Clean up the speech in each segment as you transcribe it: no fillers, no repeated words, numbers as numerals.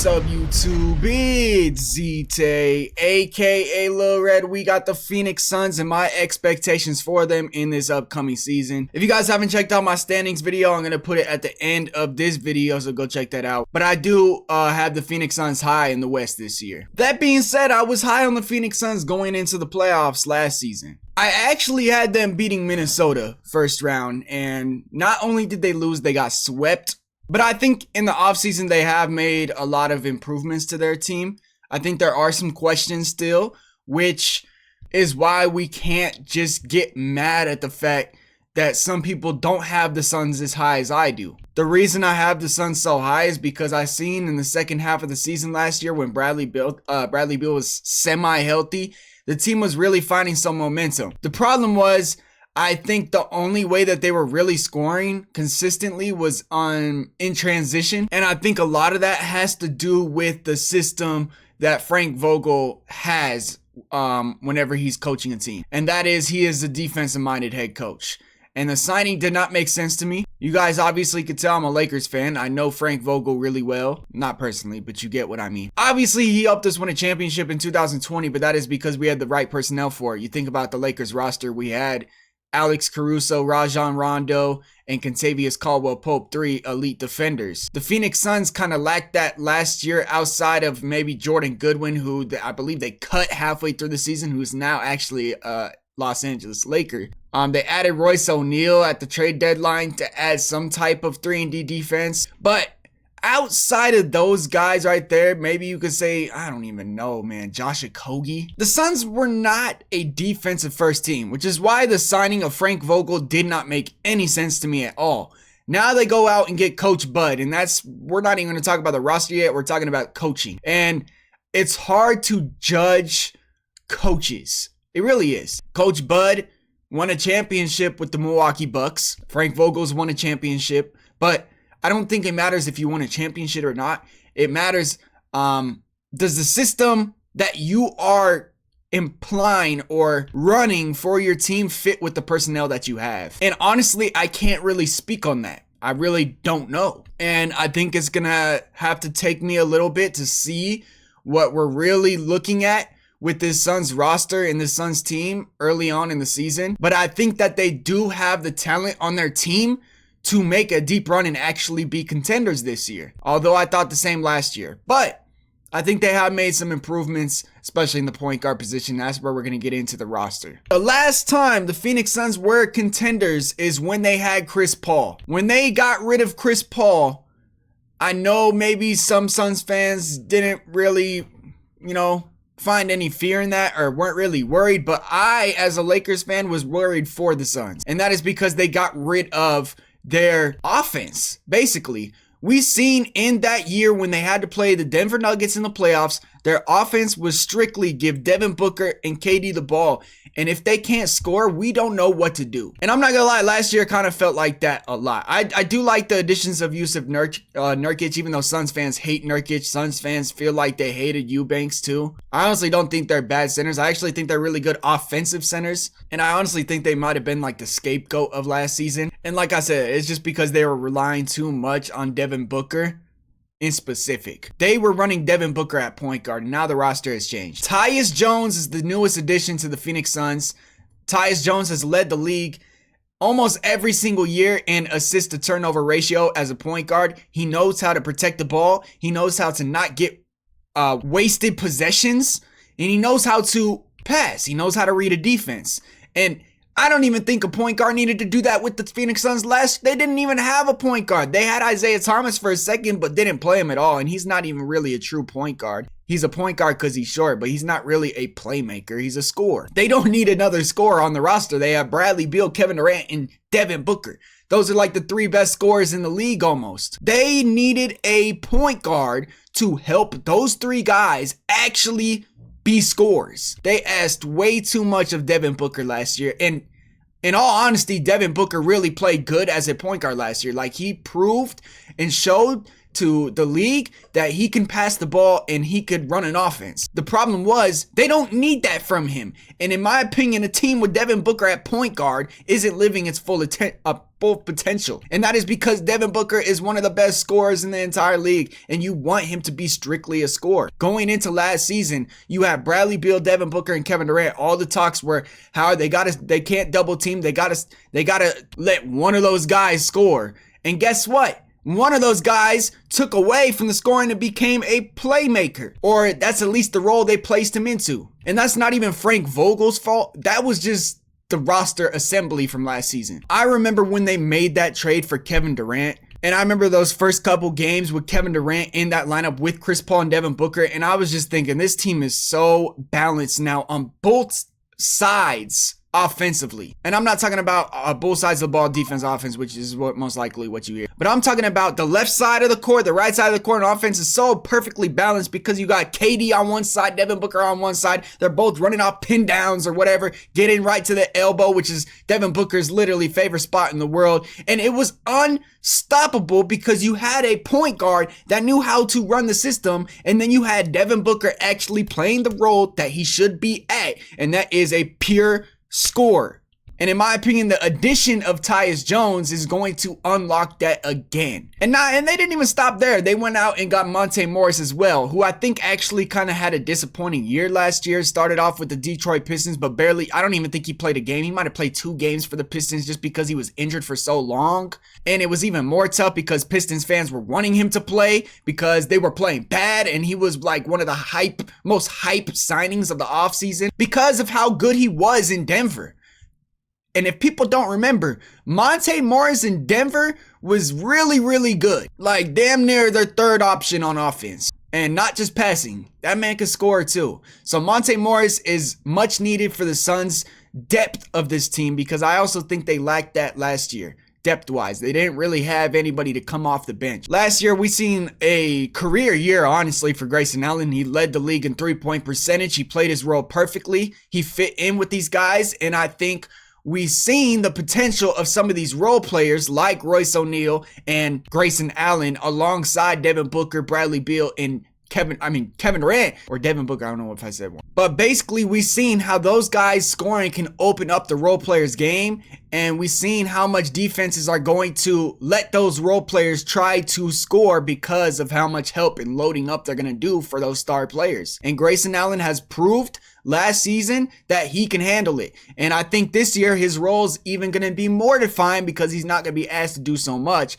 up, YouTube? It's ZTAY, aka Lil Red. We got the Phoenix Suns and my expectations for them in this upcoming season. If you guys haven't checked out my standings video, I'm gonna put it at the end of this video, so go check that out. But I do have the Phoenix Suns high in the West this year. That being said, I was high on the Phoenix Suns going into the playoffs last season. I actually had them beating Minnesota first round, and not only did they lose, they got swept. But I think in the offseason, they have made a lot of improvements to their team. I think there are some questions still, which is why we can't just get mad at the fact that some people don't have the Suns as high as I do. The reason I have the Suns so high is because I seen in the second half of the season last year when Bradley Beal was semi-healthy, the team was really finding some momentum. The problem was, I think the only way that they were really scoring consistently was in transition. And I think a lot of that has to do with the system that Frank Vogel has whenever he's coaching a team. And that is, he is a defensive-minded head coach. And the signing did not make sense to me. You guys obviously could tell I'm a Lakers fan. I know Frank Vogel really well. Not personally, but you get what I mean. Obviously, he helped us win a championship in 2020, but that is because we had the right personnel for it. You think about the Lakers roster, we had Alex Caruso, Rajon Rondo, and Kentavious Caldwell-Pope, 3 elite defenders. The Phoenix Suns kind of lacked that last year outside of maybe Jordan Goodwin, who I believe they cut halfway through the season, who's now actually a Los Angeles Laker. They added Royce O'Neal at the trade deadline to add some type of 3-and-D defense. But outside of those guys right there, maybe you could say, I don't even know, man, Josh Okogie. The Suns were not a defensive first team, which is why the signing of Frank Vogel did not make any sense to me at all. Now they go out and get Coach Bud, and we're not even going to talk about the roster yet. We're talking about coaching. And it's hard to judge coaches. It really is. Coach Bud won a championship with the Milwaukee Bucks. Frank Vogel's won a championship, but I don't think it matters if you won a championship or not. It matters, does the system that you are implying or running for your team fit with the personnel that you have? And honestly, I can't really speak on that. I really don't know. And I think it's gonna have to take me a little bit to see what we're really looking at with this Suns roster and this Suns team early on in the season. But I think that they do have the talent on their team to make a deep run and actually be contenders this year. Although I thought the same last year. But I think they have made some improvements, especially in the point guard position. That's where we're going to get into the roster. The last time the Phoenix Suns were contenders is when they had Chris Paul. When they got rid of Chris Paul, I know maybe some Suns fans didn't really, find any fear in that or weren't really worried, but I, as a Lakers fan, was worried for the Suns. And that is because they got rid of their offense. Basically, we seen in that year when they had to play the Denver Nuggets in the playoffs, their offense was strictly give Devin Booker and KD the ball. And if they can't score, we don't know what to do. And I'm not gonna lie, last year kind of felt like that a lot. I do like the additions of Jusuf Nurkic, even though Suns fans hate Nurkic. Suns fans feel like they hated Eubanks too. I honestly don't think they're bad centers. I actually think they're really good offensive centers. And I honestly think they might have been like the scapegoat of last season. And like I said, it's just because they were relying too much on Devin Booker. In specific, they were running Devin Booker at point guard, and now the roster has changed. Tyus Jones is the newest addition to the Phoenix Suns. Tyus Jones has led the league almost every single year in assist to turnover ratio as a point guard. He knows how to protect the ball. He knows how to not get wasted possessions, and he knows how to pass. He knows how to read a defense. And I don't even think a point guard needed to do that with the Phoenix Suns they didn't even have a point guard. They had Isaiah Thomas for a second, but didn't play him at all. And he's not even really a true point guard. He's a point guard because he's short, but he's not really a playmaker. He's a scorer. They don't need another scorer on the roster. They have Bradley Beal, Kevin Durant, and Devin Booker. Those are like the 3 best scorers in the league almost. They needed a point guard to help those 3 guys actually be scorers. They asked way too much of Devin Booker last year, and in all honesty, Devin Booker really played good as a point guard last year. Like, he proved and showed to the league that he can pass the ball and he could run an offense. The problem was they don't need that from him. And in my opinion, a team with Devin Booker at point guard isn't living its full unstoppable potential. And that is because Devin Booker is one of the best scorers in the entire league, and you want him to be strictly a scorer. Going into last season, you had Bradley Beal, Devin Booker, and Kevin Durant. All the talks were how they can't double team. They gotta let one of those guys score. And guess what? One of those guys took away from the scoring and became a playmaker. Or that's at least the role they placed him into. And that's not even Frank Vogel's fault. That was just the roster assembly from last season. I remember when they made that trade for Kevin Durant. And I remember those first couple games with Kevin Durant in that lineup with Chris Paul and Devin Booker. And I was just thinking, this team is so balanced now on both sides offensively. And I'm not talking about both sides of the ball, defense, offense, which is most likely what you hear. But I'm talking about the left side of the court, the right side of the court, and offense is so perfectly balanced because you got KD on one side, Devin Booker on one side. They're both running off pin downs or whatever, getting right to the elbow, which is Devin Booker's literally favorite spot in the world. And it was unstoppable because you had a point guard that knew how to run the system, and then you had Devin Booker actually playing the role that he should be at, and that is a pure score. And in my opinion, the addition of Tyus Jones is going to unlock that again. And they didn't even stop there. They went out and got Monte Morris as well, who I think actually kind of had a disappointing year last year. Started off with the Detroit Pistons, but barely, I don't even think he played a game. He might have played 2 games for the Pistons just because he was injured for so long. And it was even more tough because Pistons fans were wanting him to play because they were playing bad, and he was like one of the most hype signings of the offseason because of how good he was in Denver. And if people don't remember, Monte Morris in Denver was really, really good. Like damn near their third option on offense. And not just passing. That man could score too. So Monte Morris is much needed for the Suns' depth of this team because I also think they lacked that last year. Depth-wise, they didn't really have anybody to come off the bench. Last year, we seen a career year, honestly, for Grayson Allen. He led the league in three-point percentage. He played his role perfectly. He fit in with these guys, and I think we've seen the potential of some of these role players like Royce O'Neal and Grayson Allen alongside Devin Booker, Bradley Beal, and Kevin Durant or Devin Booker. I don't know if I said one. But basically, we've seen how those guys scoring can open up the role players' game. And we've seen how much defenses are going to let those role players try to score because of how much help and loading up they're going to do for those star players. And Grayson Allen has proved last season that he can handle it. And I think this year his role is even going to be more defined because he's not going to be asked to do so much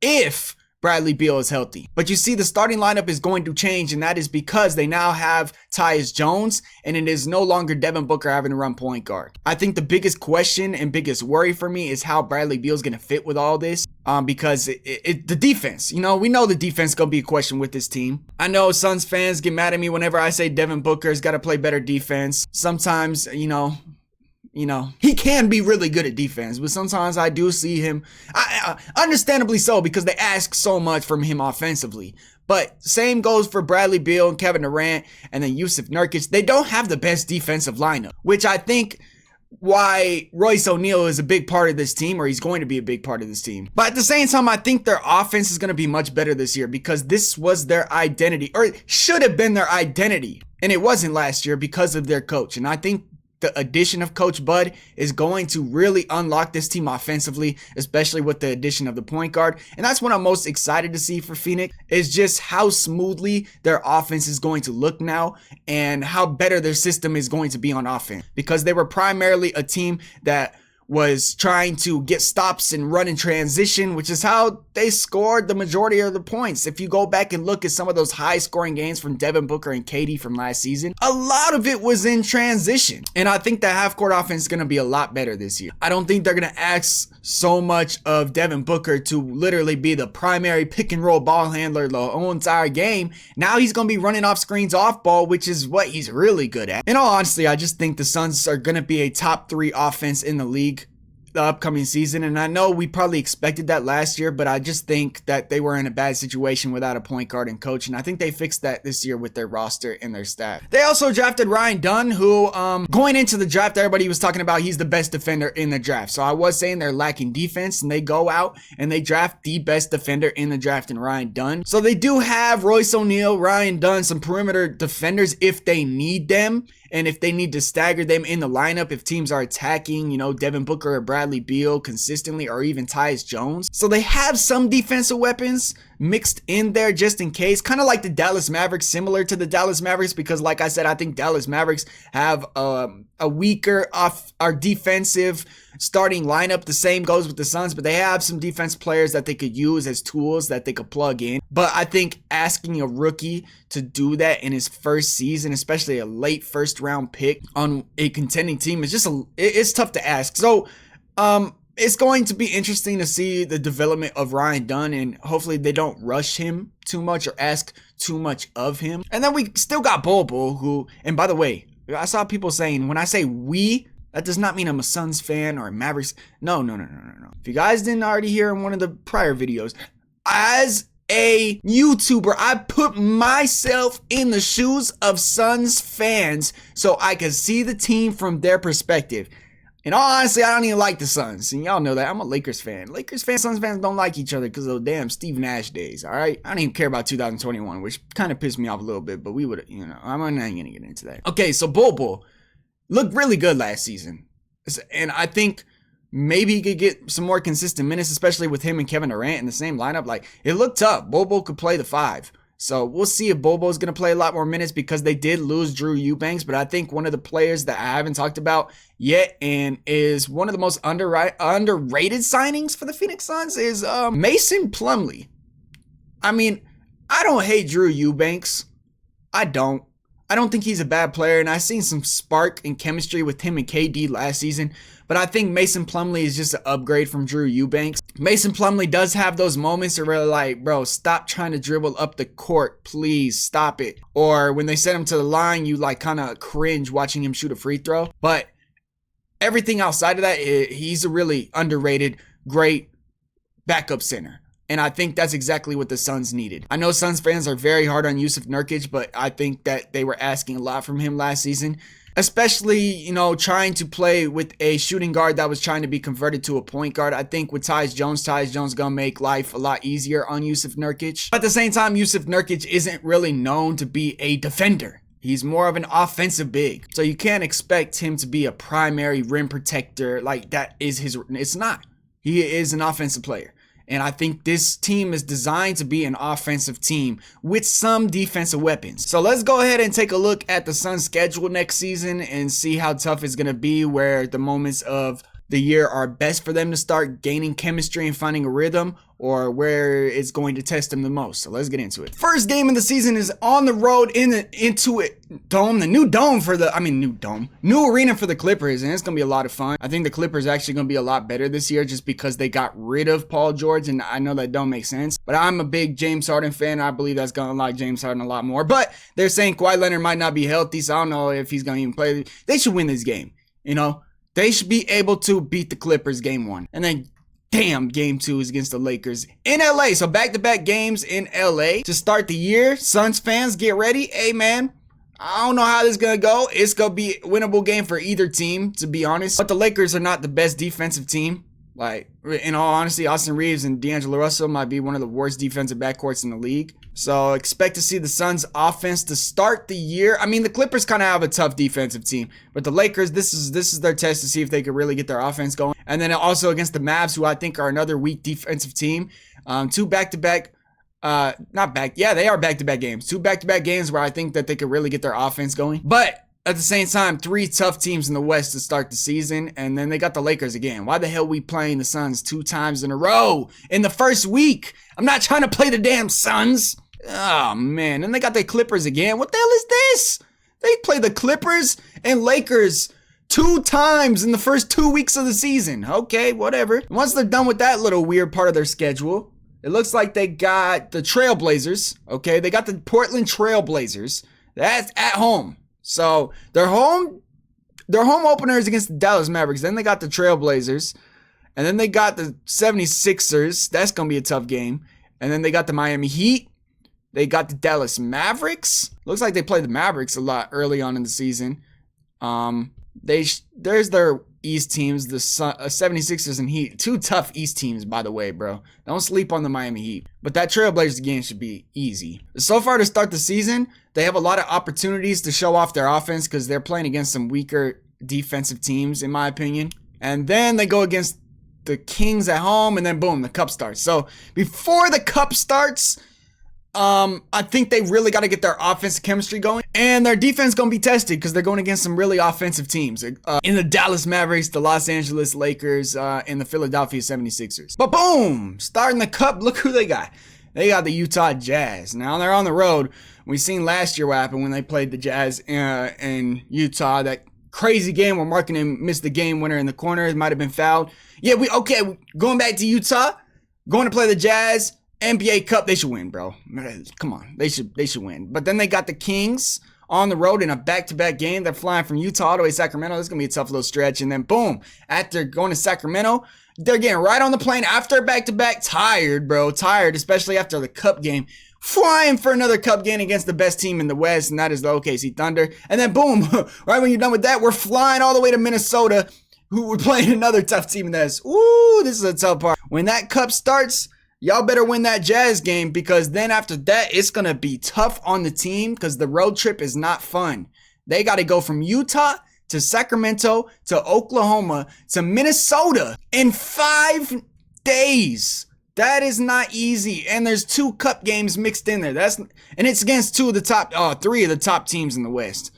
if Bradley Beal is healthy. But you see, the starting lineup is going to change, and that is because they now have Tyus Jones, and it is no longer Devin Booker having to run point guard. I think the biggest question and biggest worry for me is how Bradley Beal is going to fit with all this, because the defense, we know the defense is going to be a question with this team. I know Suns fans get mad at me whenever I say Devin Booker's got to play better defense. Sometimes, he can be really good at defense, but sometimes I do see him, understandably so, because they ask so much from him offensively. But same goes for Bradley Beal and Kevin Durant and then Jusuf Nurkic. They don't have the best defensive lineup, which I think why Royce O'Neal is a big part of this team, or he's going to be a big part of this team. But at the same time, I think their offense is going to be much better this year because this was their identity, or it should have been their identity. And it wasn't last year because of their coach. And I think the addition of Coach Bud is going to really unlock this team offensively, especially with the addition of the point guard. And that's what I'm most excited to see for Phoenix, is just how smoothly their offense is going to look now and how better their system is going to be on offense. Because they were primarily a team that was trying to get stops and run in transition, which is how they scored the majority of the points. If you go back and look at some of those high scoring games from Devin Booker and KD from last season, a lot of it was in transition. And I think the half court offense is going to be a lot better this year. I don't think they're going to ask so much of Devin Booker to literally be the primary pick and roll ball handler the whole entire game. Now he's going to be running off screens off ball, which is what he's really good at. In all honesty, I just think the Suns are going to be a top 3 offense in the league the upcoming season, and I know we probably expected that last year, but I just think that they were in a bad situation without a point guard and coach, and I think they fixed that this year with their roster and their staff. They also drafted Ryan Dunn, who going into the draft, everybody was talking about he's the best defender in the draft. So I was saying they're lacking defense, and they go out and they draft the best defender in the draft in Ryan Dunn. So they do have Royce O'Neal, Ryan Dunn, some perimeter defenders if they need them. And if they need to stagger them in the lineup, if teams are attacking, Devin Booker or Bradley Bradley Beal consistently or even Tyus Jones. So they have some defensive weapons mixed in there just in case, kind of like the Dallas Mavericks, similar to the Dallas Mavericks, because like I said, I think Dallas Mavericks have a weaker defensive starting lineup. The same goes with the Suns, but they have some defense players that they could use as tools that they could plug in. But I think asking a rookie to do that in his first season, especially a late first round pick on a contending team, is just it's tough to ask. So it's going to be interesting to see the development of Ryan Dunn, and hopefully they don't rush him too much or ask too much of him. And then we still got Bobo, who, and by the way, I saw people saying, when I say we, that does not mean I'm a Suns fan or a Mavericks. No. If you guys didn't already hear in one of the prior videos, as a YouTuber, I put myself in the shoes of Suns fans so I could see the team from their perspective. And honestly, I don't even like the Suns. And y'all know that. I'm a Lakers fan. Lakers fans, Suns fans don't like each other because of those damn Steve Nash days, all right? I don't even care about 2021, which kind of pissed me off a little bit, but we would, I'm not going to get into that. Okay, so Bobo looked really good last season. And I think maybe he could get some more consistent minutes, especially with him and Kevin Durant in the same lineup. Like, it looked tough. Bobo could play the 5. So we'll see if Bobo's going to play a lot more minutes because they did lose Drew Eubanks. But I think one of the players that I haven't talked about yet and is one of the most underrated signings for the Phoenix Suns is Mason Plumlee. I mean, I don't hate Drew Eubanks. I don't think he's a bad player, and I've seen some spark and chemistry with him and KD last season, but I think Mason Plumlee is just an upgrade from Drew Eubanks. Mason Plumlee does have those moments where like, bro, stop trying to dribble up the court, please stop it. Or when they send him to the line, you like kind of cringe watching him shoot a free throw. But everything outside of that, he's a really underrated, great backup center. And I think that's exactly what the Suns needed. I know Suns fans are very hard on Jusuf Nurkic, but I think that they were asking a lot from him last season. Especially, trying to play with a shooting guard that was trying to be converted to a point guard. I think with Tyus Jones gonna make life a lot easier on Jusuf Nurkic. But at the same time, Jusuf Nurkic isn't really known to be a defender. He's more of an offensive big. So you can't expect him to be a primary rim protector. Like that is it's not. He is an offensive player. And I think this team is designed to be an offensive team with some defensive weapons. So let's go ahead and take a look at the Suns' schedule next season and see how tough it's going to be, where the moments of the year are best for them to start gaining chemistry and finding a rhythm, or where it's going to test them the most. So let's get into it. First game of the season is on the road in the Intuit Dome, the new arena for the Clippers, and it's gonna be a lot of fun. I think the Clippers are actually gonna be a lot better this year just because they got rid of Paul George, and I know that don't make sense, but I'm a big James Harden fan. I believe that's gonna like James Harden a lot more, but they're saying Kawhi Leonard might not be healthy, so I don't know if he's gonna even play. They should win this game, They should be able to beat the Clippers game 1. And then, damn, game 2 is against the Lakers in LA. So back-to-back games in LA to start the year. Suns fans, get ready. Hey, man, I don't know how this is going to go. It's going to be a winnable game for either team, to be honest. But the Lakers are not the best defensive team. Like, in all honesty, Austin Reeves and D'Angelo Russell might be one of the worst defensive backcourts in the league. So expect to see the Suns offense to start the year. I mean, the Clippers kind of have a tough defensive team, but the Lakers, this is their test to see if they could really get their offense going. And then also against the Mavs, who I think are another weak defensive team. Two back-to-back, they are back-to-back games. Two back-to-back games where I think that they could really get their offense going. But at the same time, 3 tough teams in the West to start the season, and then they got the Lakers again. Why the hell we playing the Suns 2 times in a row in the first week? I'm not trying to play the damn Suns. Oh, man. And they got the Clippers again. What the hell is this? They play the Clippers and Lakers 2 times in the first 2 weeks of the season. Okay, whatever. Once they're done with that little weird part of their schedule, it looks like they got the Trailblazers. Okay, they got the Portland Trailblazers. That's at home. So their home opener is against the Dallas Mavericks. Then they got the Trailblazers. And then they got the 76ers. That's going to be a tough game. And then they got the Miami Heat. They got the Dallas Mavericks. Looks like they played the Mavericks a lot early on in the season. There's their East teams, the 76ers and Heat. 2 tough East teams, by the way, bro. Don't sleep on the Miami Heat. But that Trailblazers game should be easy. So far to start the season, they have a lot of opportunities to show off their offense because they're playing against some weaker defensive teams, in my opinion. And then they go against the Kings at home, and then boom, the cup starts. So before the cup starts, I think they really got to get their offensive chemistry going, and their defense going to be tested because they're going against some really offensive teams in the Dallas Mavericks, the Los Angeles Lakers, and the Philadelphia 76ers. But boom, starting the cup, look who they got. They got the Utah Jazz. Now they're on the road. We seen last year what happened when they played the Jazz in Utah. That crazy game where Markkanen missed the game winner in the corner. It might have been fouled. Yeah, going back to Utah, going to play the Jazz. NBA Cup, they should win, bro. Come on, they should win. But then they got the Kings on the road in a back-to-back game. They're flying from Utah all the way to Sacramento. This is gonna be a tough little stretch. And then boom, after going to Sacramento, they're getting right on the plane after a back-to-back. Tired, bro. Tired, especially after the Cup game. Flying for another Cup game against the best team in the West, and that is the OKC Thunder. And then boom, right when you're done with that, we're flying all the way to Minnesota, who we're playing another tough team in this. Ooh, this is a tough part. When that Cup starts, y'all better win that Jazz game, because then after that, it's going to be tough on the team because the road trip is not fun. They got to go from Utah to Sacramento to Oklahoma to Minnesota in 5 days. That is not easy. And there's 2 cup games mixed in there. And it's against 3 of the top teams in the West.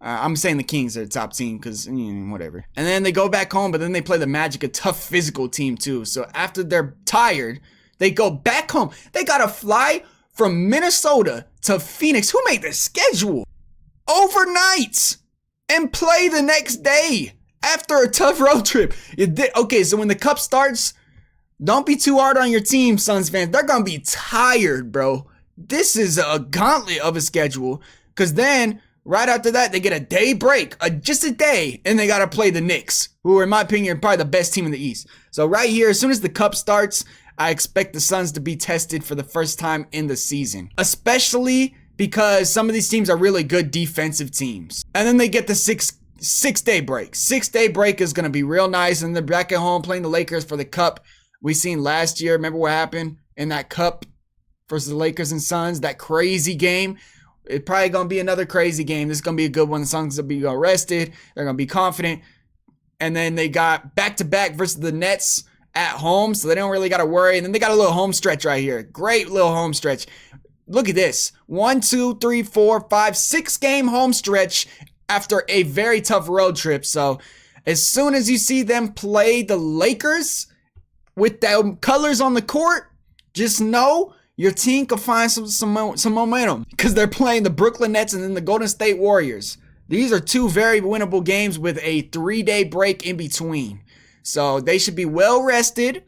I'm saying the Kings are the top team because, whatever. And then they go back home, but then they play the Magic, a tough physical team too. So after they're tired, they go back home. They got to fly from Minnesota to Phoenix. Who made the schedule? Overnight. And play the next day after a tough road trip. Okay, so when the cup starts, don't be too hard on your team, Suns fans. They're going to be tired, bro. This is a gauntlet of a schedule. Because then, right after that, they get a day break. Just a day. And they got to play the Knicks, who are, in my opinion, are probably the best team in the East. So right here, as soon as the cup starts, I expect the Suns to be tested for the first time in the season. Especially because some of these teams are really good defensive teams. And then they get the six-day break. 6-day break is going to be real nice. And they're back at home playing the Lakers for the cup. We seen last year, remember what happened in that cup versus the Lakers and Suns, that crazy game. It's probably going to be another crazy game. This is going to be a good one. The Suns will be rested. They're going to be confident. And then they got back-to-back versus the Nets at home, so they don't really got to worry. And then they got a little home stretch right here. Great little home stretch. Look at this. 1, 2, 3, 4, 5, 6-game home stretch after a very tough road trip. So as soon as you see them play the Lakers with the colors on the court, just know your team can find some momentum, because they're playing the Brooklyn Nets and then the Golden State Warriors. These are 2 very winnable games with a 3-day break in between. So they should be well rested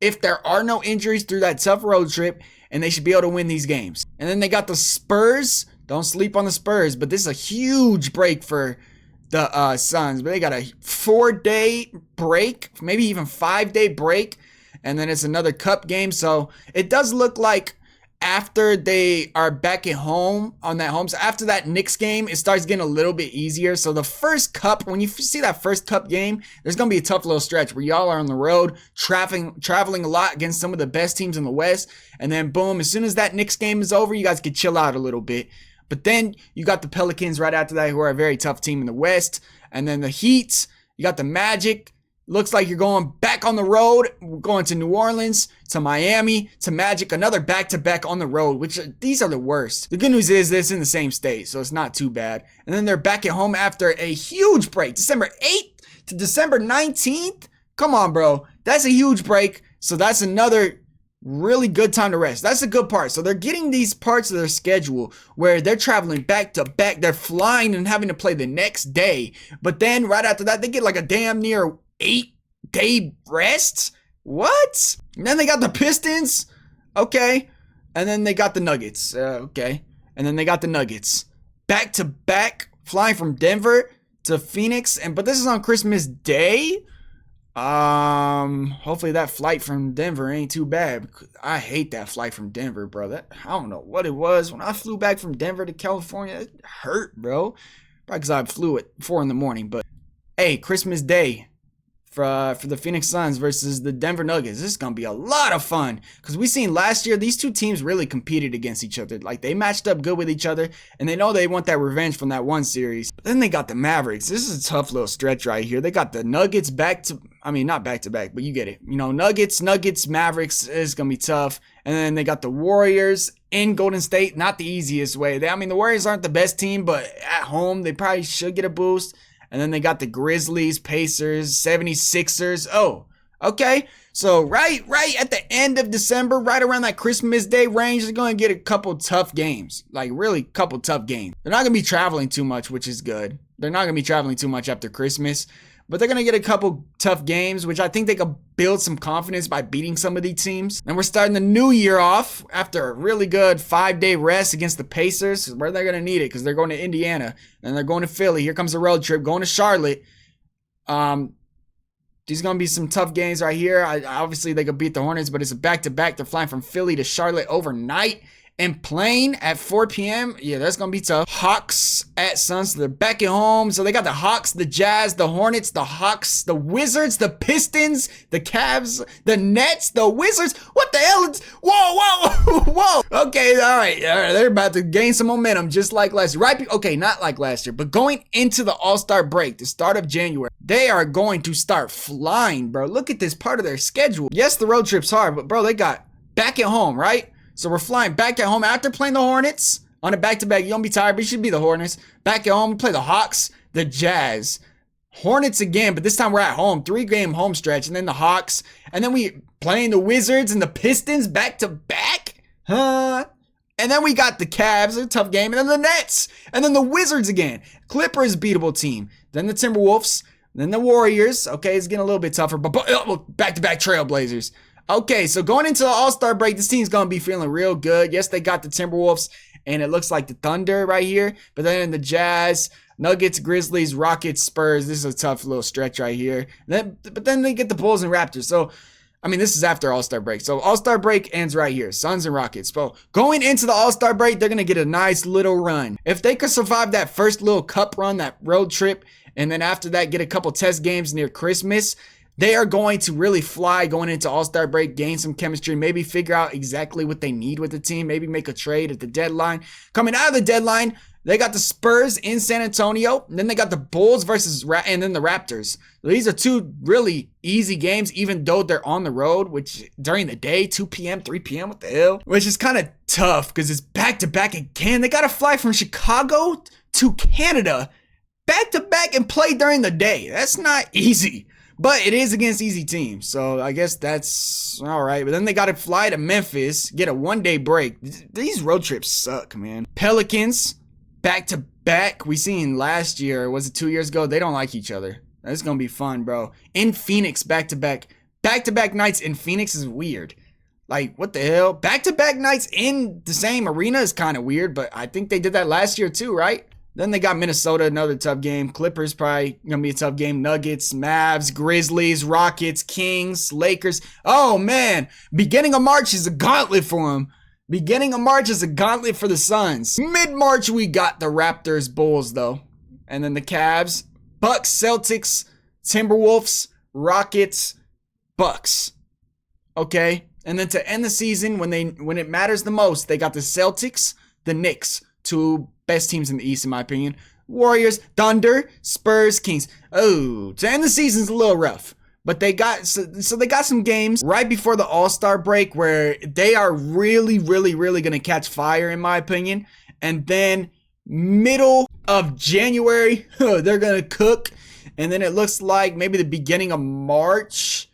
if there are no injuries through that tough road trip, and they should be able to win these games. And then they got the Spurs. Don't sleep on the Spurs, but this is a huge break for the Suns. But they got a 4-day break, maybe even 5-day break. And then it's another cup game. So it does look like after they are back at home on that home, so after that Knicks game, it starts getting a little bit easier. So the first cup, when you see that first cup game, there's going to be a tough little stretch where y'all are on the road, traveling a lot against some of the best teams in the West. And then boom, as soon as that Knicks game is over, you guys can chill out a little bit. But then you got the Pelicans right after that, who are a very tough team in the West. And then the Heat, you got the Magic. Looks like you're going back on the road. We're going to New Orleans, to Miami, to Magic, another back-to-back on the road, which these are the worst. The good news is this in the same state, so it's not too bad. And then they're back at home after a huge break. December 8th to December 19th? Come on, bro. That's a huge break, so that's another really good time to rest. That's a good part. So they're getting these parts of their schedule where they're traveling back to back. They're flying and having to play the next day. But then right after that, they get like a damn near 8-day rest. What? And then they got the Pistons. Okay. And then they got the Nuggets. Okay. And then they got the Nuggets. Back to back, flying from Denver to Phoenix. But this is on Christmas Day. Hopefully that flight from Denver ain't too bad. I hate that flight from Denver, bro. I don't know what it was. When I flew back from Denver to California, it hurt, bro. Probably because I flew at 4 in the morning. But hey, Christmas Day. for the Phoenix Suns versus the Denver Nuggets. This is gonna be a lot of fun because we seen last year these two teams really competed against each other. Like they matched up good with each other, and they know they want that revenge from that one series. But then they got the Mavericks. This is a tough little stretch right here. They got the Nuggets not back to back, but you get it. You know, Nuggets, Mavericks is gonna be tough, and then they got the Warriors in Golden State. Not the easiest way. The Warriors aren't the best team, but at home they probably should get a boost. And then they got the Grizzlies, Pacers, 76ers. Oh, okay. So right at the end of December, right around that Christmas Day range, they're going to get a couple tough games. Like really couple tough games. They're not going to be traveling too much, which is good. They're not going to be traveling too much after Christmas. But they're going to get a couple tough games, which I think they could build some confidence by beating some of these teams. And we're starting the new year off after a really good 5-day rest against the Pacers, where they're going to need it because they're going to Indiana and they're going to Philly. Here comes the road trip, going to Charlotte. These are going to be some tough games right here. Obviously, they could beat the Hornets, but it's a back-to-back. They're flying from Philly to Charlotte overnight and playing at 4 p.m. Yeah, that's going to be tough. Hawks at Suns. So they're back at home. So they got the Hawks, the Jazz, the Hornets, the Hawks, the Wizards, the Pistons, the Cavs, the Nets, the Wizards. What the hell? Whoa. Okay, all right. They're about to gain some momentum just like last year. Right? Okay, not like last year, but going into the All-Star break, the start of January, they are going to start flying, bro. Look at this part of their schedule. Yes, the road trip's hard, but bro, they got back at home, right? So we're flying back at home after playing the Hornets on a back-to-back. You don't be tired, but you should be the Hornets. Back at home, we play the Hawks, the Jazz, Hornets again, but this time we're at home. 3-game home stretch, and then the Hawks. And then we playing the Wizards and the Pistons back-to-back. And then we got the Cavs, a tough game, and then the Nets. And then the Wizards again. Clippers, beatable team. Then the Timberwolves. Then the Warriors. Okay, it's getting a little bit tougher, but back-to-back Trailblazers. Okay, so going into the All-Star break, this team's going to be feeling real good. Yes, they got the Timberwolves, and it looks like the Thunder right here. But then the Jazz, Nuggets, Grizzlies, Rockets, Spurs. This is a tough little stretch right here. But then they get the Bulls and Raptors. So, this is after All-Star break. So All-Star break ends right here. Suns and Rockets. So going into the All-Star break, they're going to get a nice little run. If they could survive that first little cup run, that road trip, and then after that get a couple test games near Christmas, they are going to really fly going into All-Star break, gain some chemistry, maybe figure out exactly what they need with the team, maybe make a trade at the deadline. Coming out of the deadline, they got the Spurs in San Antonio, and then they got the Bulls and then the Raptors. So these are two really easy games, even though they're on the road, which during the day, 2 p.m., 3 p.m., what the hell? Which is kind of tough because it's back-to-back again. They got to fly from Chicago to Canada back-to-back and play during the day. That's not easy. But it is against easy teams, so I guess that's all right. But then they got to fly to Memphis, get a 1-day break. These road trips suck, man. Pelicans, back-to-back. We seen last year, was it 2 years ago? They don't like each other. That's going to be fun, bro. In Phoenix, back-to-back. Back-to-back nights in Phoenix is weird. Like, what the hell? Back-to-back nights in the same arena is kind of weird, but I think they did that last year too, right? Then they got Minnesota, another tough game. Clippers probably going to be a tough game. Nuggets, Mavs, Grizzlies, Rockets, Kings, Lakers. Oh, man. Beginning of March is a gauntlet for them. Beginning of March is a gauntlet for the Suns. Mid-March, we got the Raptors, Bulls, though. And then the Cavs, Bucks, Celtics, Timberwolves, Rockets, Bucks. Okay? And then to end the season, when it matters the most, they got the Celtics, the Knicks, two best teams in the East, in my opinion. Warriors, Thunder, Spurs, Kings. Oh, to end the season's a little rough. But they got they got some games right before the All-Star break where they are really going to catch fire, in my opinion. And then middle of January, they're going to cook. And then it looks like maybe the beginning of March,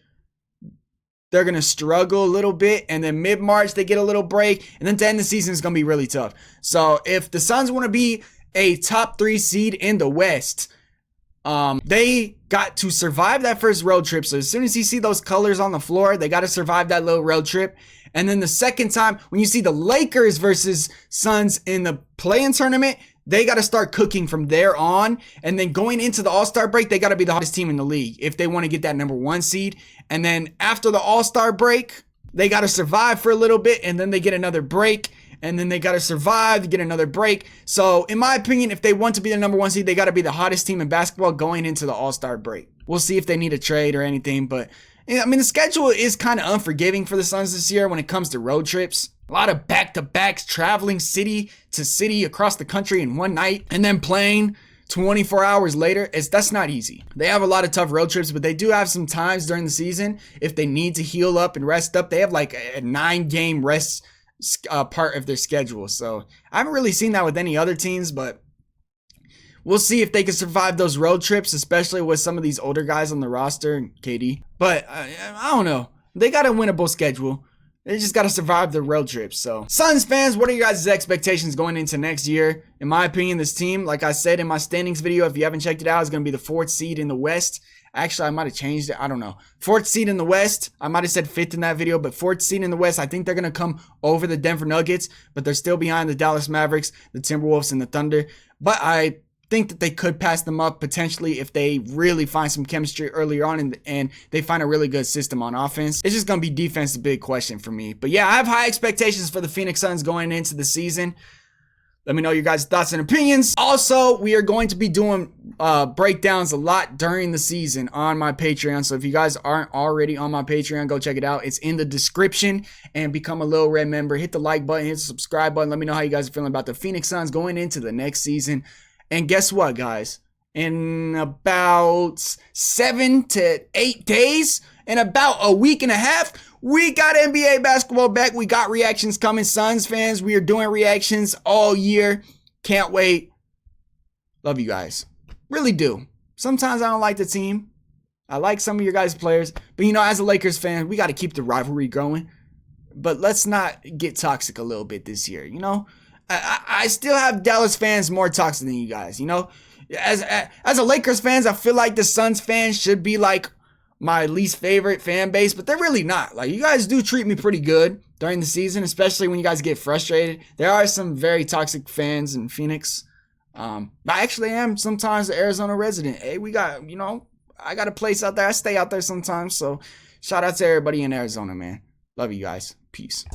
they're going to struggle a little bit. And then mid-March, they get a little break. And then to end the season is going to be really tough. So if the Suns want to be a top 3 seed in the West, they got to survive that first road trip. So as soon as you see those colors on the floor, they got to survive that little road trip. And then the second time, when you see the Lakers versus Suns in the play-in tournament, they got to start cooking from there on. And then going into the All-Star break, they got to be the hottest team in the league if they want to get that number 1 seed. And then after the All-Star break, they got to survive for a little bit, and then they get another break. and then they got to survive to get another break. So in my opinion, if they want to be the number 1 seed, they got to be the hottest team in basketball going into the All-Star break. We'll see if they need a trade or anything, but I mean, the schedule is kind of unforgiving for the Suns this year when it comes to road trips. A lot of back-to-backs, traveling city to city across the country in one night, and then playing 24 hours later. That's not easy. They have a lot of tough road trips, but they do have some times during the season if they need to heal up and rest up. They have like a 9-game rest part of their schedule. So I haven't really seen that with any other teams, but we'll see if they can survive those road trips, especially with some of these older guys on the roster, KD. But I don't know. They got a winnable schedule. They just got to survive the road trips. So, Suns fans, what are your guys' expectations going into next year? In my opinion, this team, like I said in my standings video, if you haven't checked it out, is going to be the 4th seed in the West. Actually, I might have changed it. I don't know. 4th seed in the West. I might have said 5th in that video, but 4th seed in the West. I think they're going to come over the Denver Nuggets, but they're still behind the Dallas Mavericks, the Timberwolves, and the Thunder. But I think that they could pass them up potentially if they really find some chemistry earlier on and they find a really good system on offense. It's just going to be defense, the big question for me. But yeah, I have high expectations for the Phoenix Suns going into the season. Let me know your guys' thoughts and opinions. Also, we are going to be doing breakdowns a lot during the season on my Patreon. So if you guys aren't already on my Patreon, go check it out. It's in the description, and become a Lil Red member. Hit the like button, hit the subscribe button. Let me know how you guys are feeling about the Phoenix Suns going into the next season. And guess what, guys? In about 7 to 8 days, in about a week and a half, we got NBA basketball back. We got reactions coming. Suns fans, we are doing reactions all year. Can't wait. Love you guys. Really do. Sometimes I don't like the team. I like some of your guys' players. But, you know, as a Lakers fan, we got to keep the rivalry going. But let's not get toxic a little bit this year, you know? I still have Dallas fans more toxic than you guys, you know? As a Lakers fans, I feel like the Suns fans should be like my least favorite fan base, but they're really not. Like, you guys do treat me pretty good during the season, especially when you guys get frustrated. There are some very toxic fans in Phoenix. I actually am sometimes an Arizona resident. Hey, we got, you know, I got a place out there. I stay out there sometimes, so shout out to everybody in Arizona, man. Love you guys. Peace.